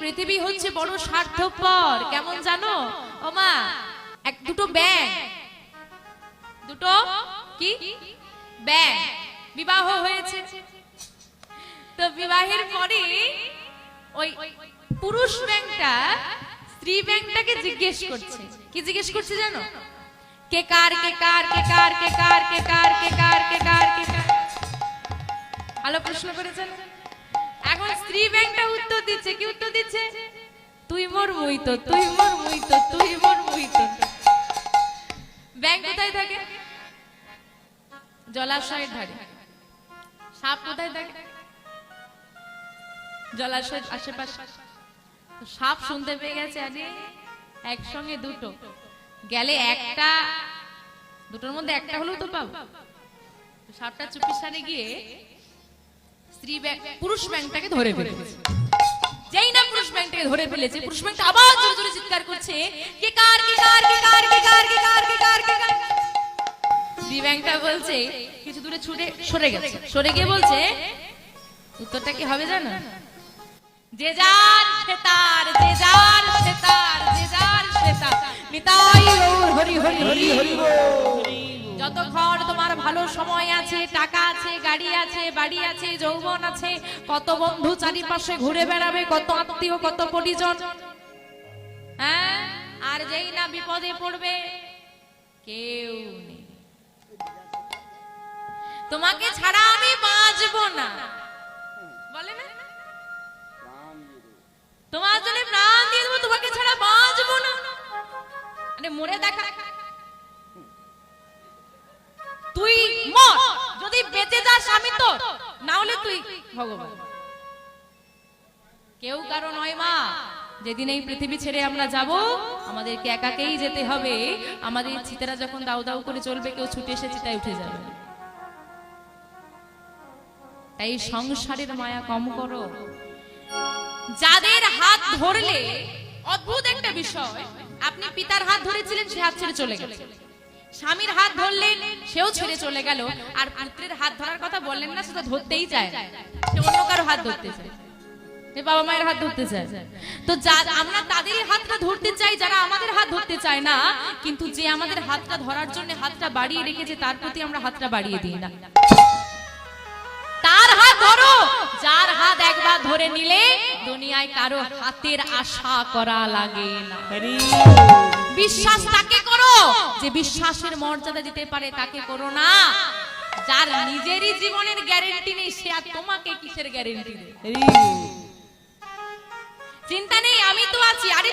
পৃথিবী হচ্ছে বড় স্বার্থপর। কেমন জানো ও মা, দুটো ব্যাঙ, দুটো কি ব্যাঙ বিবাহ হয়েছে। তো বিবাহের পরে ওই পুরুষ ব্যাঙটা স্ত্রী ব্যাঙটাকে জিজ্ঞেস করছে। কি জিজ্ঞেস করছে জানো? কে কার, কে কার, কে কার, কে কার, কে কার, কে কার, কে কার, কে কার। ভালো প্রশ্ন করেছেন। এখন স্ত্রী ব্যাঙটা উত্তর দিচ্ছে। কি উত্তর দিচ্ছে? তুই মোর মুই তো, তুই মোর মুই তো, তুই মোর মুই তো। ব্যাঙ কোথায় থাকে? জলাশয়ের ধারে। সাপ কোথায় থাকে? জলাশয়ের আশেপাশে। সাপ শুনতে পেয়ে গেছে আরে একসঙ্গে দুটো গেলে একটা, দুটোর মধ্যে একটা হলেও তো পাবো। সাপটা চুপির সারে গিয়ে স্ত্রী পুরুষ ব্যাঙটাকে ধরে ফেলেছে। যেই না পুরুষ ব্যাঙটাকে ধরে ফেলেছে, পুরুষ ব্যাঙটা আবার জোরে জোরে চিৎকার করছে, কে কার, কে কার, কে কার, কে কার, কে কার, কে কার, কে কার। স্ত্রী ব্যাঙটা বলছে, কিছু দূরে ছুটে সরে গেছে, সরে গিয়ে বলছে, উত্তরটা কি হবে জানো? যে যার সে তার, যে যার সে তার, যে যার সে তার, নিতাই গৌর হরি হরি হরি হরি। যতক্ষণ তোমার ভালো সময় আছে, টাকা আছে, গাড়ি আছে, বাড়ি আছে, যৌবন আছে, কত বন্ধু চারিপাশে ঘুরে বেড়াবে, কত আত্মীয়, কত পরিজন, হ্যাঁ, আর যেই না বিপদে পড়বে কেউ নেই। তোমাকে ছাড়া আমি বাঁচবো না, বলে না? তোমার জন্য প্রাণ দিয়ে দেবো, তোমাকে ছাড়া বাঁচবো না। আরে মরে দেখা, তুই মর, যদি বেঁচে যাস আমি তো, না হলে তুই ভগবান। কেউ কারো নয় মা। যেদিন এই পৃথিবী ছেড়ে আমরা যাব, আমাদেরকে একাকেই যেতে হবে। আমাদের চিতারা যখন দাউ দাউ করে চলবে, কেউ ছুটে এসে চিতায় উঠে যাবে। তাই সংসারের মায়া কম করো। যাদের হাত ধরলে, অদ্ভুত একটা বিষয়, আপনি পিতার হাত ধরেছিলেন, সে হাত ছেড়ে চলে গেল। স্বামীর হাত ধরলেন, সেও ছেড়ে চলে গেল। আর পুত্রের হাত ধরার কথা বললেন না, সেটা ধরতেই চায়, সে অন্য কারো হাত ধরতে চায়, সে বাবা মায়ের হাত ধরতে চায়। তো আমরা তাদেরই হাতটা ধরতে চাই যারা আমাদের হাত ধরতে চায় না, কিন্তু যে আমাদের হাতটা ধরার জন্য হাতটা বাড়িয়ে রেখেছে, তার প্রতি আমরা হাতটা বাড়িয়ে দিই না। তার হাত ধরো, যার হাত একবার ধরে নিলে দুনিয়ায় কারো হাতের আশা করা লাগে না। বিশ্বাস তাকে করো যে বিশ্বাসের মর্যাদা দিতে পারে, তাকে করো না। যার নিজেরই জীবনের গ্যারান্টি নেই, সে আর তোমাকে কিসের গ্যারান্টি দেবে? চিন্তা নেই, আমি তো আছি। আরে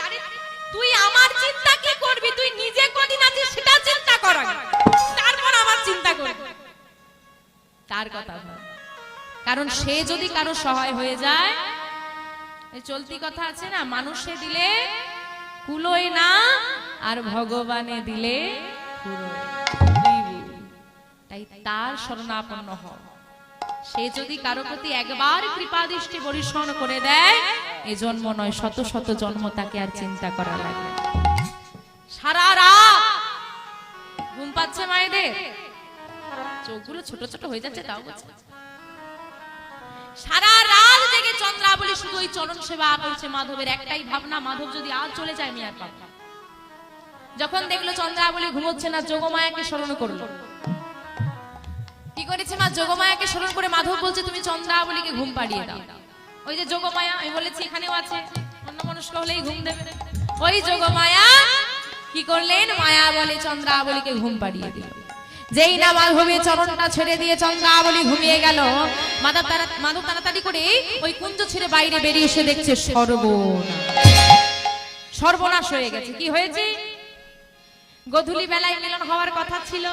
তুই আমার চিন্তা কি করবি? তুই নিজে কদিন আছিস সেটা চিন্তা কর, তারপর আমার চিন্তা করবি। তার কথা ভাব, কারণ সে যদি কারো সহায় হয়ে যায়, এই চলতি কথা আছে না, মানুষে দিলে কুলোয় না, আর ভগবানে দিলে কুলোয়। তাই তার শরণাপন্ন হও। সে যদি কারো প্রতি একবার কৃপা দৃষ্টি বর্ষণ করে দেয়, এ জন্ম নয়, শত শত জন্ম তাকে আর চিন্তা করা লাগে। সারা রাত ঘুম পাচ্ছে মায়েদের, চোখগুলো ছোট ছোট হয়ে যাচ্ছে, তাও বলছে সারা রাত জেগে চন্দ্রাবলী শুধু ওই চরণ সেবা করছে মাধবের। একটাই ভাবনা, মাধব যদি আজ চলে যায় আমি আর পাবো না। যখন দেখলো চন্দ্রাবলী ঘুমোচ্ছে না, যোগমায়াকে স্মরণ করলো। কি করেছে মা? যোগমায়াকে স্মরণ করে মাধব বলছে, তুমি চন্দ্রাবলীকে ঘুম পাড়িয়ে দাও। ওই যে যোগমায়া, আমি বলেছি এখানেও আছে, অন্য মনস্ক হলেই ঘুম দেবে। ওই যোগমায়া কি করলেন? মায়া বলে চন্দ্রাবলীকে ঘুম পাড়িয়ে দিল। যেই না মাধবের চরণটা ছেড়ে দিয়ে চন্দ্রাবলী ঘুমিয়ে গেল, মাধব তাড়াতাড়ি করে ওই কুঞ্জ ছেড়ে বাইরে বেরিয়ে এসে দেখছে সর্বনাশ হয়ে গেছে। কি হয়েছে? গধূলি বেলায় মিলন হওয়ার কথা ছিল,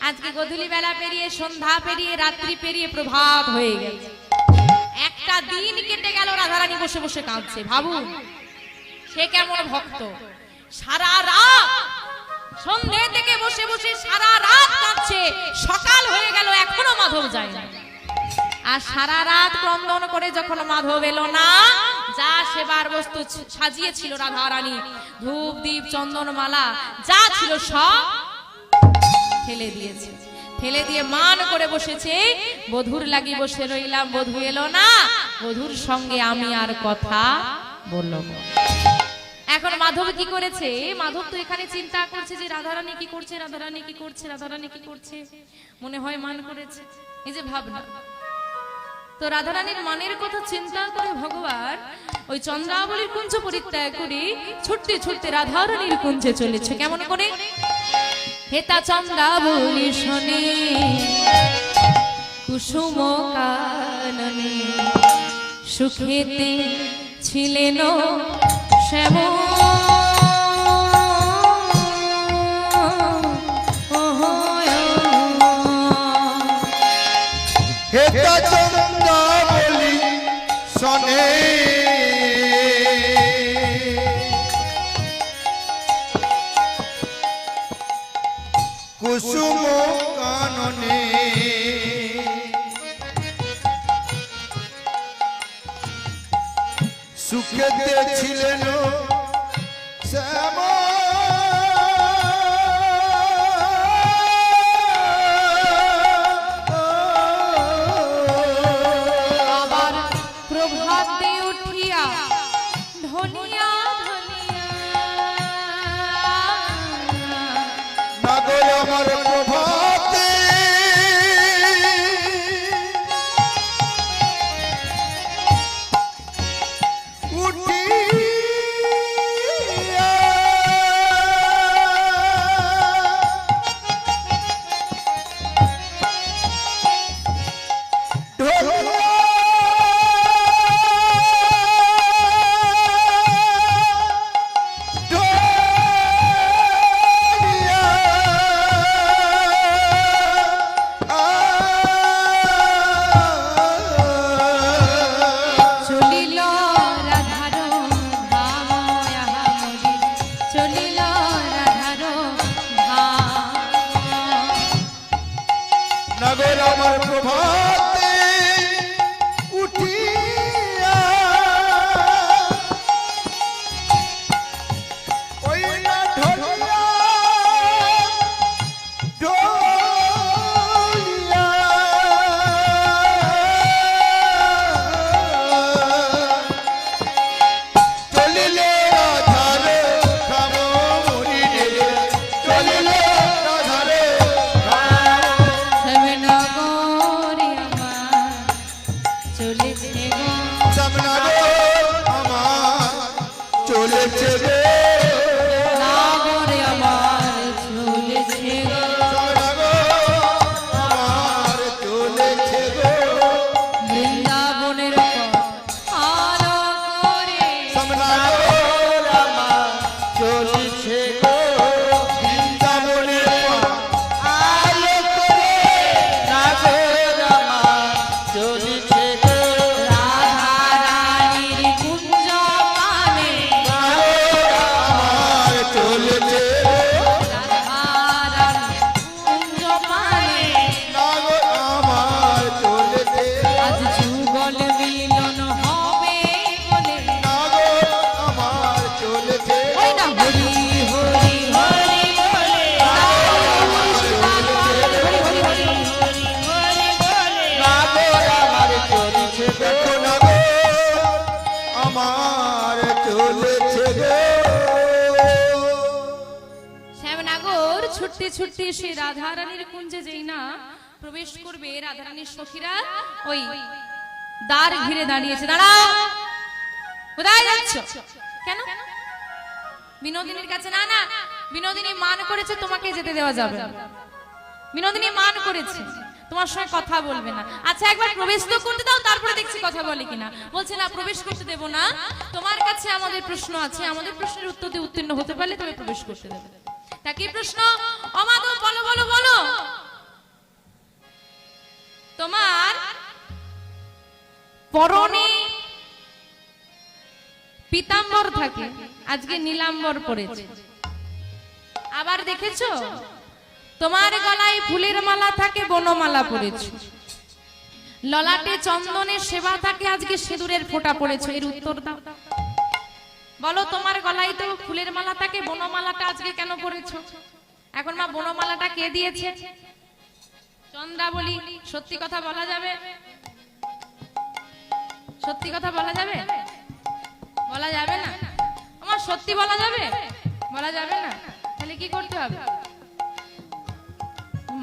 আজকে গধূলি বেলা পেরিয়ে, সন্ধ্যা পেরিয়ে, রাত্রি পেরিয়ে প্রভাত হয়ে গেছে। একটা দিন কেটে গেল, রাধারানী বসে বসে কাঁদছে। ভাবুন সে কেমন ভক্ত। সারা রাত সন্ধ্যে থেকে বসে বসে সারা রাত কাঁদছে, সকাল হয়ে গেল এখনো মাধব যায় না। আর সারা রাত ক্রন্দন করে যখন মাধব এলো না, যা সেবার বস্তু সাজিয়েছিল রাধারানী, ধূপ দীপ চন্দন মালা যা ছিল সব ফেলে দিয়েছে। ফেলে দিয়ে মান করে বসেছে, বধুর লাগি বসে রইলাম, বধু এলো না, বধুর সঙ্গে আমি আর কথা বল্লভ। এখন মাধব কি করেছে? মাধব তো এখানে চিন্তা করছে যে রাধারানী কি করছে, রাধারানী কি করছে, রাধারানী কি করছে, মনে হয় মান করেছে, এই যে ভাবনা। তো রাধারানীর মনের কথা চিন্তা করে ভগবান ওই চন্দ্রাবলীর কুঞ্জ পরিত্যাগ করে ছুটতে ছুটতে রাধারানীর কুঞ্জে চলেছে। কেমন করে? হেতা চন্দ্রাবলী শোনে কুসুম কাননে, সুখেতে ছিলেন শ্যাম। হেতা চন্দ্রাবলী শোনে কুসুম কাননে, সুখেতে ছিলেন শ্যাম। আবার প্রভাতে উঠিয়া ধনিয়া ধনিয়া, নাগর আমার প্রভাতে উঠিয়া ঢোলিয়া চলিল রাধার ধাম, আহামরি চলিল রাধার ধাম। নগর আমার প্রভাতে উঠিয়া ওই না ঢোলিয়া ঢোলিয়া চলিলে রাধারে ধাম মুরিরে, চলিলে রাধারে ধাম। শ্যামনগরে আমার চলেছে গো, শ্যামনগর আমার চলেছে রে, নগরে আমার চলেছে গো, শ্যামনগর আমার চলেছে গো, বৃন্দাবনের পথ আলো করে, শ্যামনগর আমার চলেছে গো, বৃন্দাবনের পথ আলো করে, নাগর আমার চলেছে গো, রাধারানীর কুঞ্জ পানে, আমার চলেছে গো, রাধারানীর কুঞ্জ পানে, নাগর আমার চলেছে, আজ যুগল মিলন হবে বলে, নাগর আমার চলেছে, ওই না হরি হরি হরি বলে, হরি হরি হরি হরি হরি বলে, নাগর আমার চলেছে, দেখো নাগর আমার চলেছে গো। শ্যামনগর ছুটতে ছুটতে সে রাধারানীর কুঞ্জে যেই না প্রবেশ করবে, রাধারানীর সখীরা ওই দ্বার ঘিরে দাঁড়িয়েছে। দাঁড়াও, কোথায় যাচ্ছ? কেন? বিনোদিনীর কাছে? না না, বিনোদিনী মান করেছে তোমাকে যেতে দেওয়া যাবে না। বিনোদিনী মান করেছে তোমার সঙ্গে কথা বলবে না। আচ্ছা একবার প্রবেশ তো করতে দাও, তারপরে দেখছি কথা বলে কিনা। বলছে না, প্রবেশ করতে দেব না, তোমার কাছে আমাদের প্রশ্ন আছে, আমাদের প্রশ্নের উত্তর দিয়ে উত্তীর্ণ হতে পারলে তবে প্রবেশ করতে দেবে। তা কি প্রশ্ন? অমাধব বলো বলো বলো। তোমার পরনে পীতাম্বর থাকে, আজকে নীলাম্বর পড়েছে। আবার দেখেছো তোমার গলায় ফুলের মালা থাকে, বনমালা পড়েছে। ললাটে চন্দনের সেবা থাকে, আজকে সিঁদুরের ফোঁটা পড়েছে। এর উত্তর দাও। বলো, তোমার গলায় তো ফুলের মালা থাকে, বনমালাটা আজকে কেন পড়েছো? এখন মা বনমালাটা কে দিয়েছে? চন্দ্রাবলী। সত্যি কথা বলা যাবে? সত্যি কথা বলা যাবে? বলা যাবে না? আমার সত্যি বলা যাবে? বলা যাবে না? তাহলে কি করতে হবে?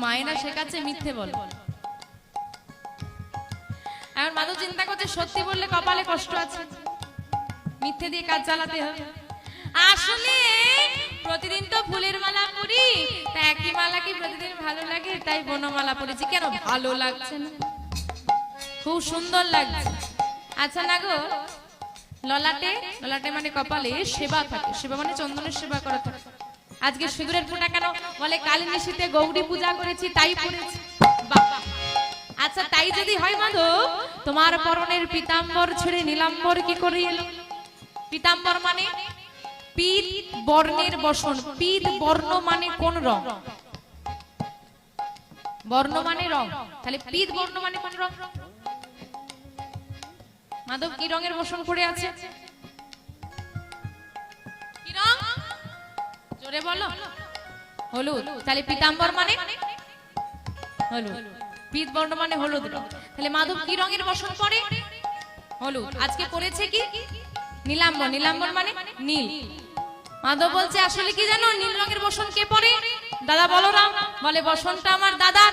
মায়েরা শেখাচ্ছে মিথ্যে বল। এখন মাধব চিন্তা করছে সত্যি বললে কপালে কষ্ট আছে, মিথ্যে দিয়ে কাজ চালাতে হবে। আসলে প্রতিদিন তো ফুলের মালা পরি, তা একই মালা কি প্রতিদিন ভালো লাগে? তাই বনমালা পরেছি। কেন ভালো লাগছে না? খুব সুন্দর লাগছে। আচ্ছা না গো, ললাটে, ললাটে মানে কপালে সেবা থাকে, সেবা মানে চন্দনের সেবা করা থাকে। আজকে সিঁদুরের ফোঁটা কেন? বলে কালী নিশিতে গৌরী পূজা করেছি তাই পড়েছি। বাবা, আচ্ছা তাই যদি হয় মাধব, তোমার পরনের পীতাম্বর ছেড়ে নীলাম্বর কি করে এলো? পীতাম্বর মানে পীত বর্ণের বসন। পীত বর্ণ মানে কোন রং? বর্ণ মানে রং, তাহলে পীত বর্ণ মানে কোন রং? মাধব কি রঙের বসন করে আছে? কি রং? জোরে বলো। হলুদ। তাহলে পীতাম্বর মানে হলুদ, পীত বর্ণ মানে হলুদ রং। তাহলে মাধব কি রঙের বসন পরে? হলুদ। আজকে পড়েছে কি? নীলাম্বর। নীলাম্বর মানে নীল। মাধব বলছে আসলে কি জানো, নীল রঙের বসন কে পরে? দাদা বলরাম। বলে বসনটা আমার দাদা।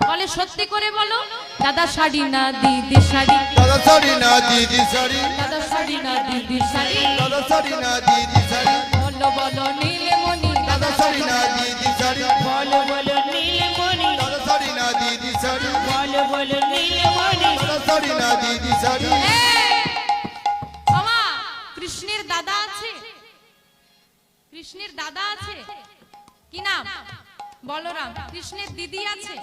বলে সত্যি করে বলো। দাদা শাড়ি না দিদি শাড়ি, দাদা শাড়ি না দিদি শাড়ি, দাদা শাড়ি না দিদি শাড়ি, দাদা শাড়ি না দিদি শাড়ি, বলো বলো নীলমণি, দাদা শাড়ি না দিদি শাড়ি, বলো বলো নীলমণি, দাদা শাড়ি না দিদি শাড়ি, বলো বলো নীলমণি। দাদা শাড়ি না দিদি শাড়ি। বাবা, কৃষ্ণের দাদা আছে? কৃষ্ণের দাদা আছে? কি নাম? বলরাম। কৃষ্ণের দিদি আছে?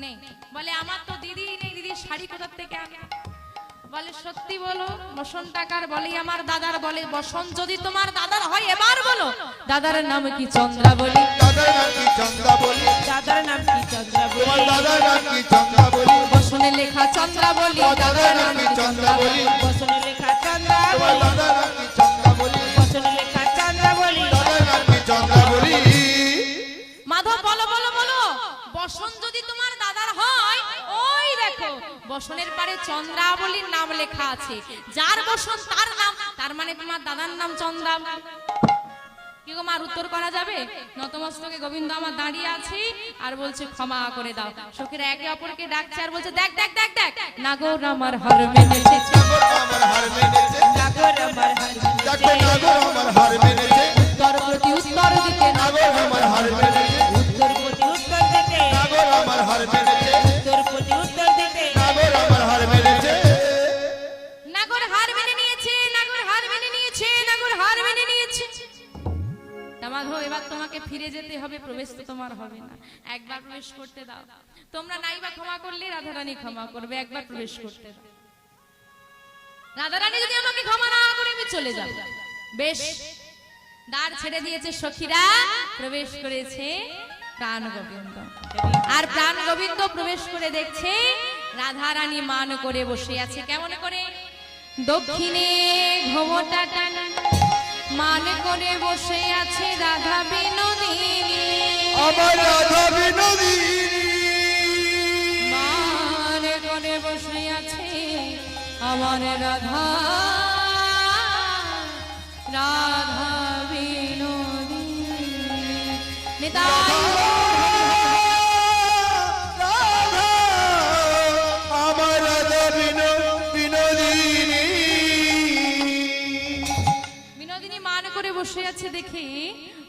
নেই। বলে আমার তো দিদি নেই, দিদির শাড়ি কোথা থেকে আনবে? বলে সত্যি বলো বসন টাকার? বলে আমার দাদার। বলে বসন যদি তোমার দাদার হয় এবার বলো দাদার নাম কি? চন্দ্রাবলী। দাদার নাম কি চন্দ্রাবলী? দাদার নাম কি চন্দ্রাবলী? তোমার দাদার নাম কি চন্দ্রাবলী? বসনে লেখা চন্দ্রাবলী, দাদার নাম কি চন্দ্রাবলী? বসনে লেখা তোমার চন্দ্রাবলী, দাদার নাম কি চন্দ্রাবলী? বসনে লেখা চন্দ্রাবলী। দাদার নাম কি চন্দ্রাবলী? মাধব বলো বলো বলো, বসন যদি তোমার দাদার হয়, ওই দেখো বসনের পারে চন্দ্রাবলীর নাম লেখা আছে। যার বসন তার নাম, তার মানে তোমার দাদার নাম চন্দ্রাবলী। কি গো মার, উত্তর করা যাবে? নতমস্তকে গোবিন্দ আমার দাঁড়িয়ে আছে আর বলছে ক্ষমা করে দাও। সখীরা একে অপরকে ডাকছে আর বলছে দেখ দেখ দেখ দেখ, নাগর আমার হার মেনেছে, নাগর আমার হার মেনেছে, নাগর আমার হার দেখো নাগর আমার হার মেনেছে, উত্তর প্রতি উত্তর দিতে নাগর আমার হার মেনেছে, উত্তর প্রতি উত্তর দিতে, নাগর আমার হার মেনেছে, উত্তর প্রতি উত্তর দিতে। নাগর আমার হার মেনেছে। নাগর হার মেনে নিয়েছে, নাগর হার মেনে নিয়েছে, নাগর হার মেনে নিয়েছে। মাধব এবার তোমাকে ফিরে যেতে হবে, প্রবেশ তো তোমার হবে না। একবার প্রবেশ করতে দাও। তোমরা নাইবা ক্ষমা করলে রাধারানী ক্ষমা করবে, একবার প্রবেশ করতে দাও। রাধারানী যদি আমাকে ক্ষমা না করে আমি চলে যাব। বেশ, দ্বার ছেড়ে দিয়েছে সখীরা, প্রবেশ করেছে প্রাণ গোবিন্দ। আর প্রাণ গোবিন্দ প্রবেশ করে দেখছে রাধারানী মান করে বসে আছে। কেমন করে? দক্ষিণে ঘোমটা টানা মান করে বসে আছে রাধা বিনোদিনী, আমার রাধা বিনোদিনী, মান করে বসে আছে আমার রাধা, রাধা বিনোদিনী। নিতাই আমার রাধা বিনোদিনী। বিনোদিনী মান করে বসে আছে দেখে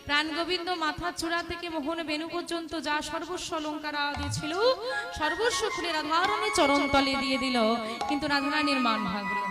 প্রাণ গোবিন্দ মাথা চূড়া থেকে মোহন বেনু পর্যন্ত যা সর্বস্ব অলঙ্কার আদি ছিল সর্বস্ব খুলে রাধারানীর চরণ তলে দিয়ে দিল, কিন্তু রাধারানীর মান ভাঙল না।